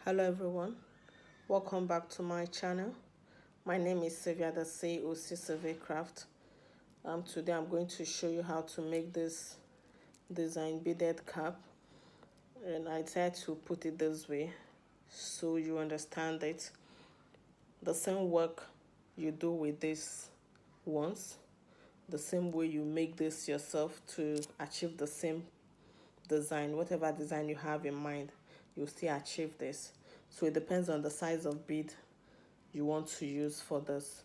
Hello everyone, welcome back to my channel. My name is Sylvia, the CEO of CsylvicCraft. Today I'm going to show you how to make this design beaded cap, and I tried to put it this way so you understand it. The same work you do with this once, the same way you make this yourself to achieve the same design, whatever design you have in mind, you'll still achieve this. So it depends on the size of bead you want to use for this.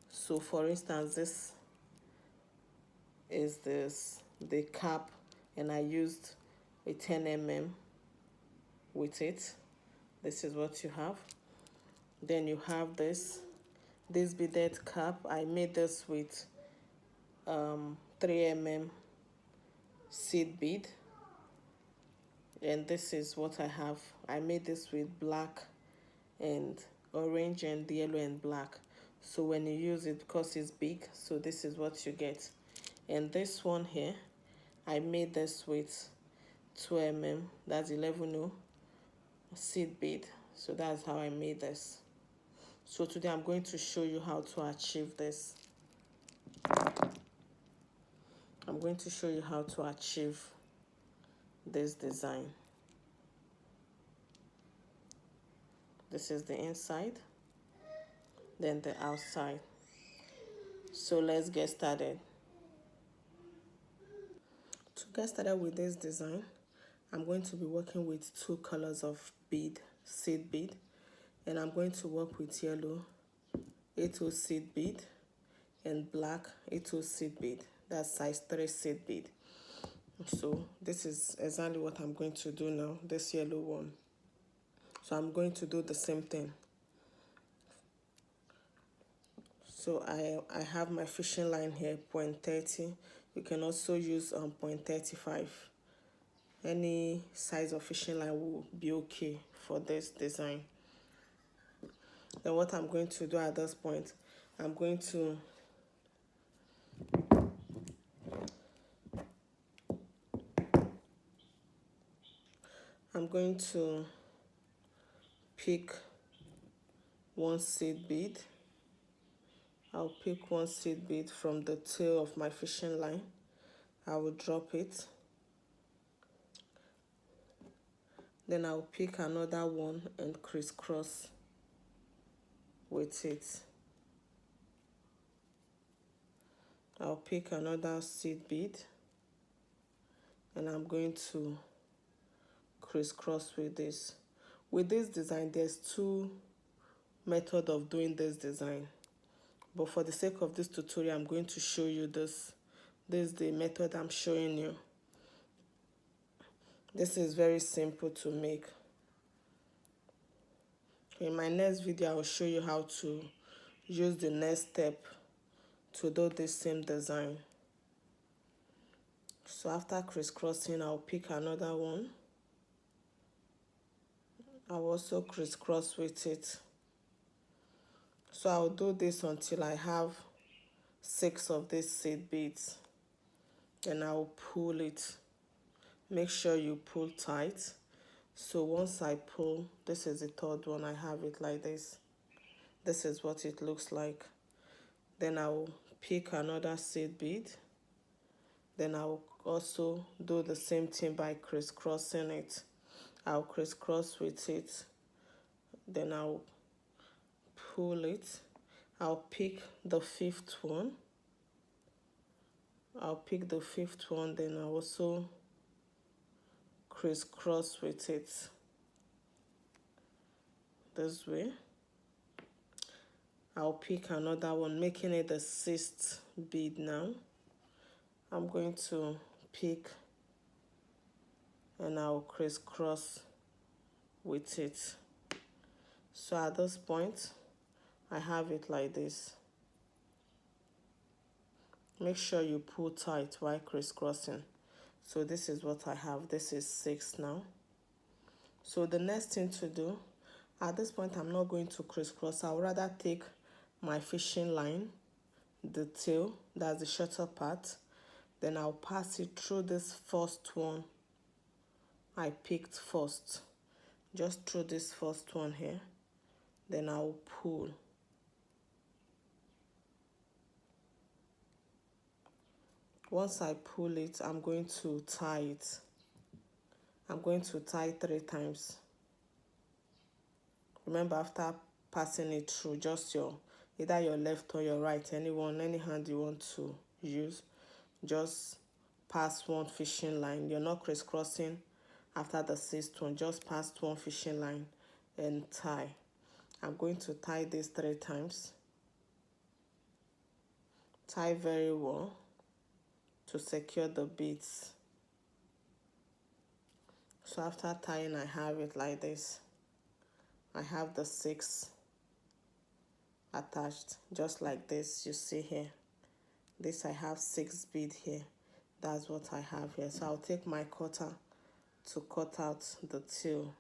So for instance, this is the cap, and I used a 10 mm with it. This is what you have. Then you have this beaded cap. I made this with 3 mm seed bead, and this is what I have. I made this with black and orange and yellow and black. So when you use it, because it's big, so this is what you get. And this one here, I made this with 2 mm, that's 11 seed bead. So that's how I made this. So today I'm going to show you how to achieve this. I'm going to show you how to achieve this design. This is the inside, then the outside. So let's get started. To get started with this design, I'm going to be working with 2 colors of bead, seed bead, and I'm going to work with yellow 80 seed bead and black 80 seed bead. That's size 3 seed bead. So this is exactly what I'm going to do now, this yellow one. So I'm going to do the same thing. So I have my fishing line here, 0.30. You can also use 0.35. Any size of fishing line will be okay for this design. Then what I'm going to do at this point, I'm going to pick 1 seed bead. I'll pick 1 seed bead from the tail of my fishing line. I will drop it. Then I'll pick another one and crisscross with it. I'll pick another seed bead, and I'm going to crisscross with this. With this design, there's 2 methods of doing this design, but for the sake of this tutorial, I'm going to show you this. This is the method I'm showing you. This is very simple to make. In my next video, I will show you how to use the next step to do this same design. So after crisscrossing, I'll pick another one. I'll also crisscross with it. So I'll do this until I have 6 of these seed beads. Then I'll pull it. Make sure you pull tight. So once I pull, this is the 3rd one, I have it like this. This is what it looks like. Then I'll pick another seed bead. Then I'll also do the same thing by crisscrossing it. I'll crisscross with it. Then I'll pull it. I'll pick the 5th one. I'll pick the 5th one, then I'll also crisscross with it this way. I'll pick another one, making it the 6th bead now. I'm going to pick and I'll crisscross with it. So at this point, I have it like this. Make sure you pull tight while crisscrossing. So this is what I have. This is 6 now. So the next thing to do, at this point, I'm not going to crisscross. I'll rather take my fishing line, the tail, that's the shorter part. Then I'll pass it through this first one I picked first. just through this first one here, then I'll pull. Once I pull it, I'm going to tie it. I'm going to tie 3 times. Remember, after passing it through, just either your left or your right, any hand you want to use, just pass one fishing line. You're not crisscrossing after the 6th one, just pass one fishing line and tie. I'm going to tie this 3 times. Tie very well to secure the beads. So after tying, I have it like this. I have the 6 attached, just like this. You see here, this I have 6 beads here. That's what I have here. So I'll take my cutter to cut out the tail.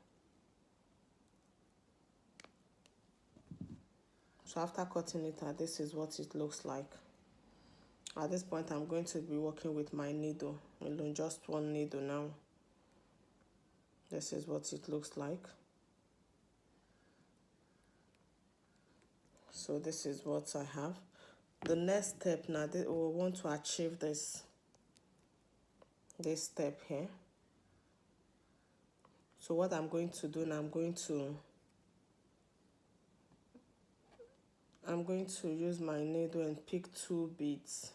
So after cutting it out, this is what it looks like. At this point, I'm going to be working with my needle, just one needle now. This is what it looks like. So this is what I have. The next step now, we want to achieve this step here. So what I'm going to do now, I'm going to use my needle and pick 2 beads.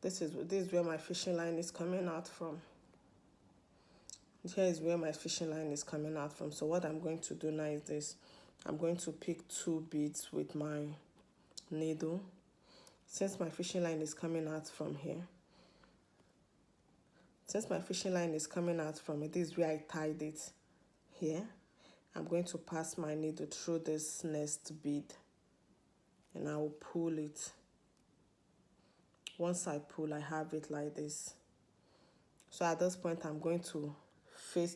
This is where my fishing line is coming out from. Here is where my fishing line is coming out from. So what I'm going to do now is this. I'm going to pick 2 beads with my needle. Since my fishing line is coming out from here, this is where I tied it here. I'm going to pass my needle through this next bead and I will pull it. Once I pull, I have it like this. So at this point, I'm going to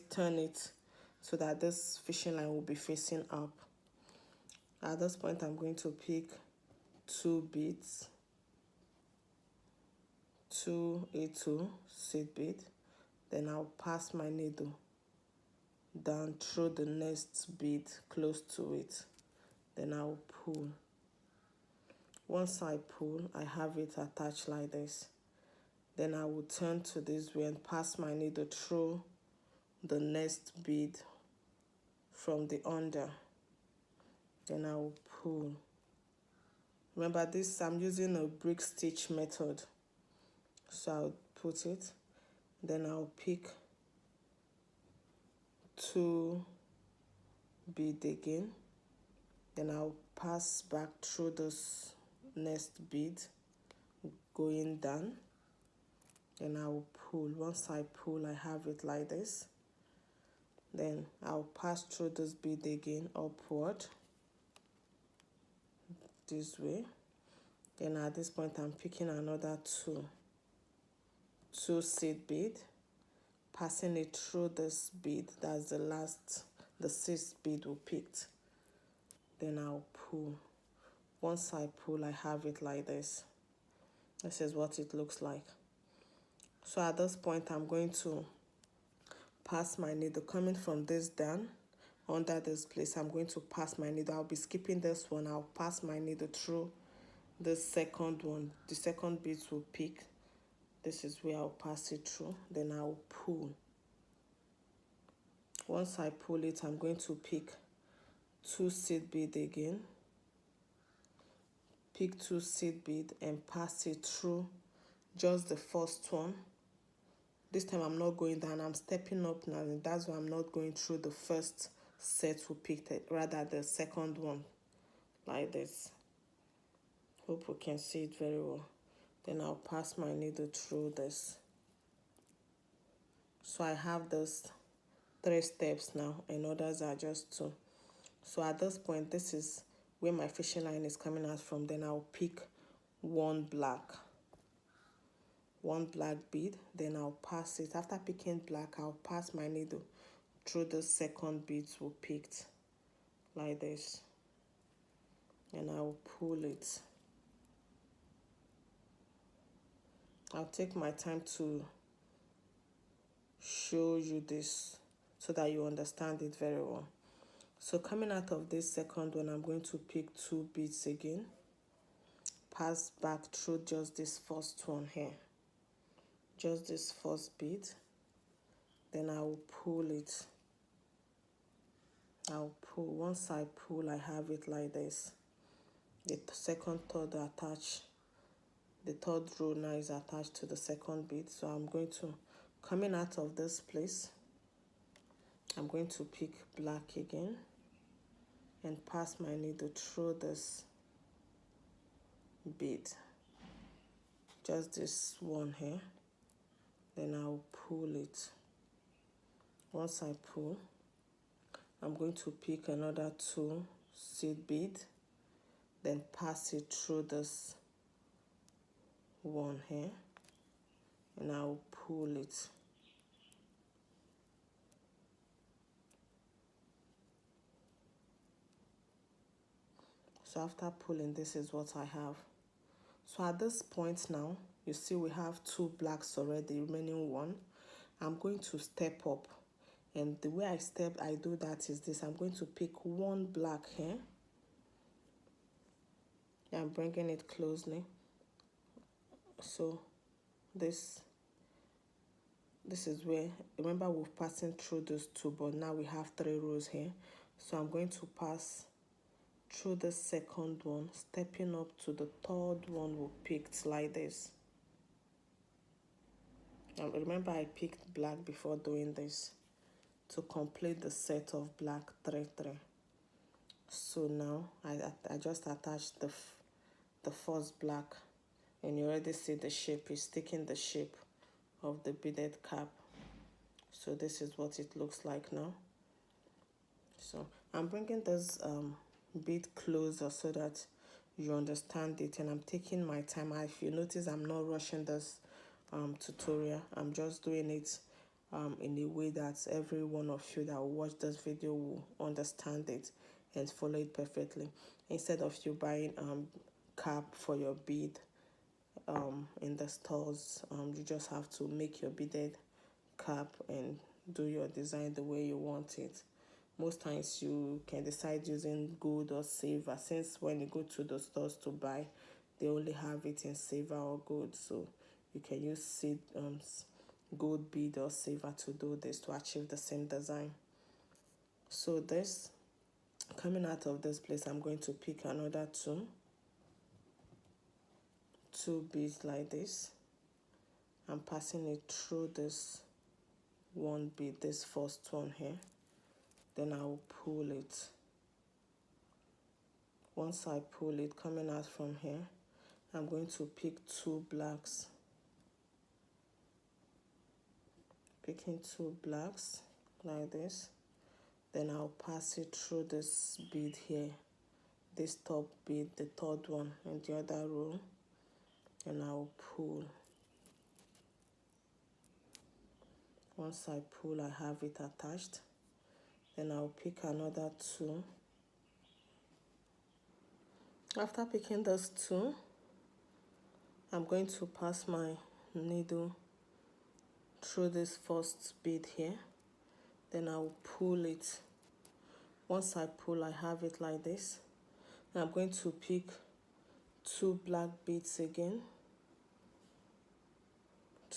turn it so that this fishing line will be facing up. At this point, I'm going to pick 2 beads, 2 A2 seed bead, then I'll pass my needle down through the next bead close to it, then I'll pull. Once I pull, I have it attached like this. Then I will turn to this way and pass my needle through the next bead from the under. Then I will pull. Remember this, I'm using a brick stitch method. So I'll put it, then I'll pick 2 bead again. Then I'll pass back through this next bead going down. Then I will pull. Once I pull, I have it like this. Then I'll pass through this bead again upward this way. Then at this point, I'm picking another 2 seed bead, passing it through this bead. That's the 6th bead we picked. Then I'll pull. Once I pull, I have it like this. This is what it looks like. So at this point, I'm going to pass my needle coming from this down under this place. I'm going to pass my needle. I'll be skipping this one. I'll pass my needle through the second one. The second bead will pick. This is where I'll pass it through. Then I'll pull. Once I pull it, I'm going to pick 2 seed bead again. Pick 2 seed bead and pass it through just the first one. This time I'm not going down, I'm stepping up now, and that's why I'm not going through the first set we picked, rather the second one, like this. Hope we can see it very well. Then I'll pass my needle through this. So I have this 3 steps now, and others are just 2. So at this point, this is where my fishing line is coming out from. Then I'll pick one black bead, then I'll pass it. After picking black, I'll pass my needle through the second beads we picked, like this, and I'll pull it. I'll take my time to show you this so that you understand it very well. So coming out of this second one, I'm going to pick 2 beads again, pass back through just this first one here, just this first bead, then I will pull it. I'll pull. Once I pull, I have it like this. The second third attach, the third row now is attached to the second bead. So I'm going to, coming out of this place, I'm going to pick black again and pass my needle through this bead, just this one here, then I'll pull it. Once I pull, I'm going to pick another 2 seed bead, then pass it through this one here, and I'll pull it. So after pulling, this is what I have. So at this point now, you see we have 2 blacks already, remaining 1. I'm going to step up, and the way I do that is this. I'm going to pick 1 black here. I'm bringing it closely. So this is where, remember we're passing through those 2, but now we have 3 rows here. So I'm going to pass through the second one, stepping up to the third one we picked like this. Now remember I picked black before doing this to complete the set of black 3 3. So now I just attached the first black, and you already see the shape is taking the shape of the beaded cap. So this is what it looks like now. So I'm bringing this bead closer so that you understand it, and I'm taking my time. If you notice, I'm not rushing this tutorial. I'm just doing it in a way that every one of you that will watch this video will understand it and follow it perfectly, instead of you buying cap for your bead in the stores. You just have to make your beaded cap and do your design the way you want it. Most times you can decide using gold or silver, since when you go to the stores to buy, they only have it in silver or gold. So you can use gold bead or silver to do this, to achieve the same design. So this, coming out of this place, I'm going to pick another 2 beads like this. I'm passing it through this 1 bead, this first one here. Then I will pull it. Once I pull it, coming out from here, I'm going to pick 2 blacks. Picking 2 blacks like this. Then I'll pass it through this bead here, this top bead, the third one in the other row, and I'll pull. Once I pull, I have it attached. Then I'll pick another 2. After picking those 2, I'm going to pass my needle through this first bead here. Then I'll pull it. Once I pull, I have it like this. And I'm going to pick 2 black beads again.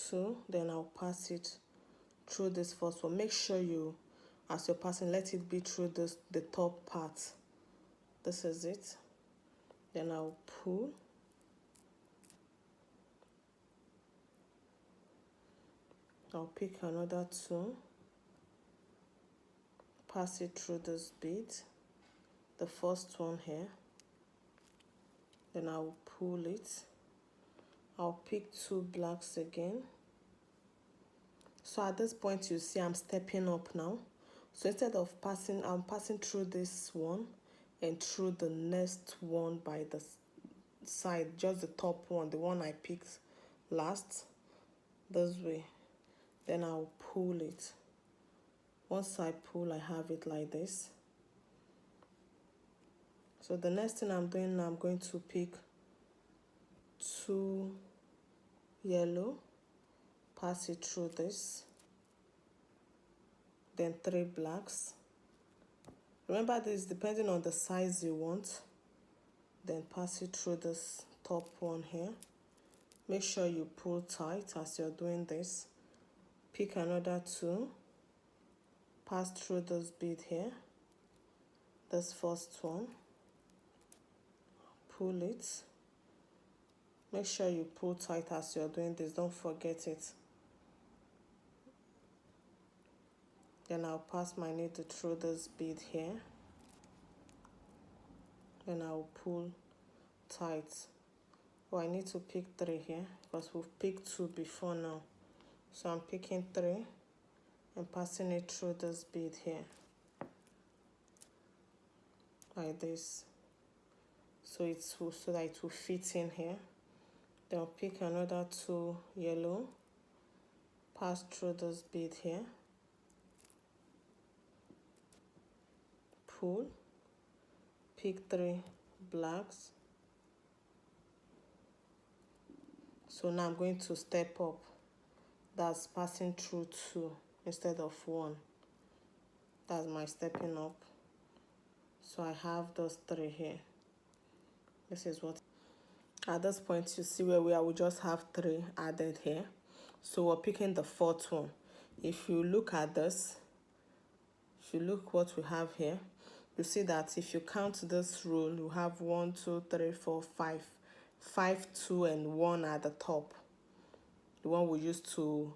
2, then I'll pass it through this first one. Make sure you, as you're passing, let it be through the top part. This is it. Then I'll pull. I'll pick another 2. Pass it through this bead, the first one here. Then I'll pull it. I'll pick 2 blacks again. So at this point, you see I'm stepping up now. So instead of passing, I'm passing through this one and through the next one by the side, just the top one, the one I picked last, this way. Then I'll pull it. Once I pull, I have it like this. So the next thing I'm doing now, I'm going to pick 2 yellow, pass it through this, then 3 blacks. Remember, this depending on the size you want. Then pass it through this top one here. Make sure you pull tight as you're doing this. Pick another 2, pass through this bead here, this first one, pull it. Make sure you pull tight as you're doing this, don't forget it. Then I'll pass my needle through this bead here. Then I'll pull tight. Oh, I need to pick 3 here because we've picked 2 before now. So I'm picking 3 and passing it through this bead here. Like this. So that it will fit in here. Then I'll pick another 2 yellow. Pass through this bead here. Pull. Pick 3 blacks. So now I'm going to step up. That's passing through 2 instead of 1. That's my stepping up. So I have those 3 here. This is what. At this point, you see where we are. We just have 3 added here. So we're picking the 4th one. If you look at this, if you look what we have here, you see that if you count this row, you have 1, 2, 3, 4, 5. 5, 2, and 1 at the top. The one we used to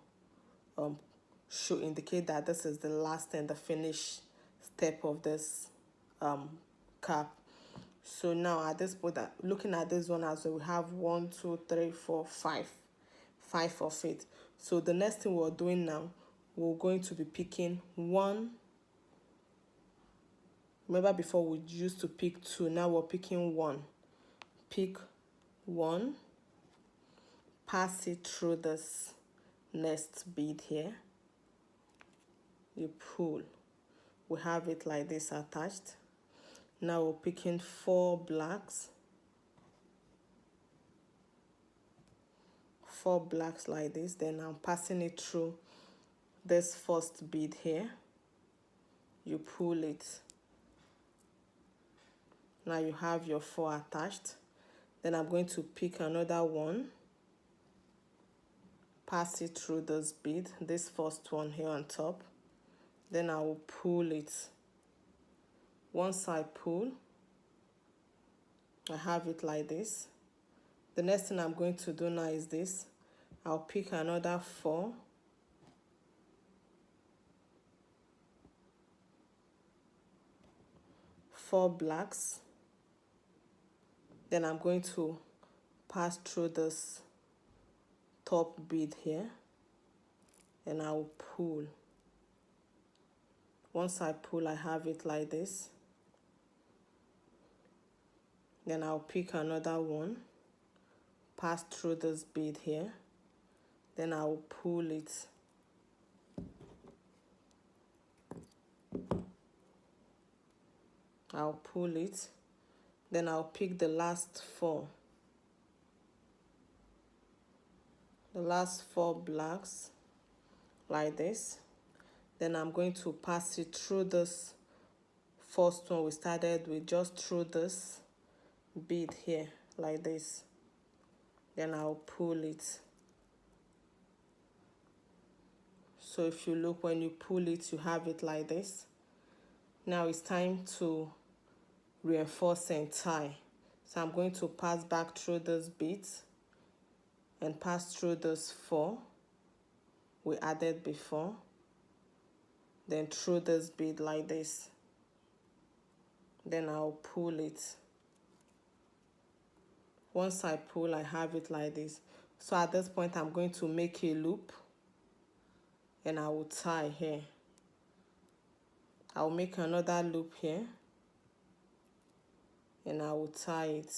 indicate that this is the last and the finish step of this cap. So now at this point, looking at this one as well, we have 1, 2, 3, 4, 5. 5 of it. So the next thing we're doing now, we're going to be picking 1. Remember before we used to pick 2, now we're picking 1. Pick 1, pass it through this next bead here. You pull. We have it like this attached. Now we're picking 4 blacks. 4 blacks like this. Then I'm passing it through this first bead here. You pull it. Now you have your 4 attached. Then I'm going to pick another 1. Pass it through this bead, this first one here on top. Then I will pull it. Once I pull, I have it like this. The next thing I'm going to do now is this. I'll pick another 4. Four blacks. Then I'm going to pass through this top bead here, and I will pull. Once I pull, I have it like this. Then I'll pick another 1, pass through this bead here, then I will pull it. I'll pull it, then I'll pick the last 4. The last 4 blacks like this. Then I'm going to pass it through this first one we started with, just through this bead here like this. Then I'll pull it. So if you look, when you pull it, you have it like this. Now it's time to reinforce and tie. So I'm going to pass back through this bead and pass through those 4 we added before, then through this bead like this. Then I'll pull it. Once I pull, I have it like this. So at this point, I'm going to make a loop and I will tie here. I'll make another loop here and I will tie it.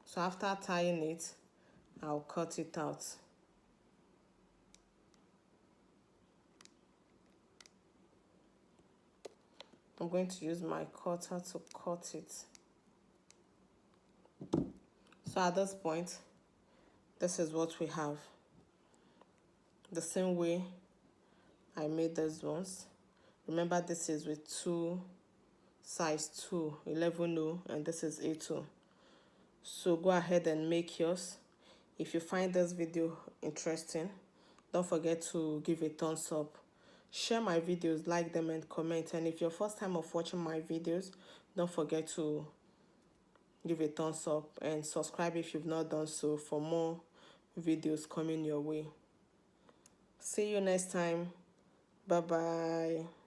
So after tying it, I'll cut it out. I'm going to use my cutter to cut it. So at this point, this is what we have. The same way I made those ones. Remember, this is with size 2, 11 and this is A2. So go ahead and make yours. If you find this video interesting, don't forget to give a thumbs up. Share my videos, like them and comment. And if you're first time of watching my videos, don't forget to give a thumbs up and subscribe if you've not done so for more videos coming your way. See you next time. Bye bye.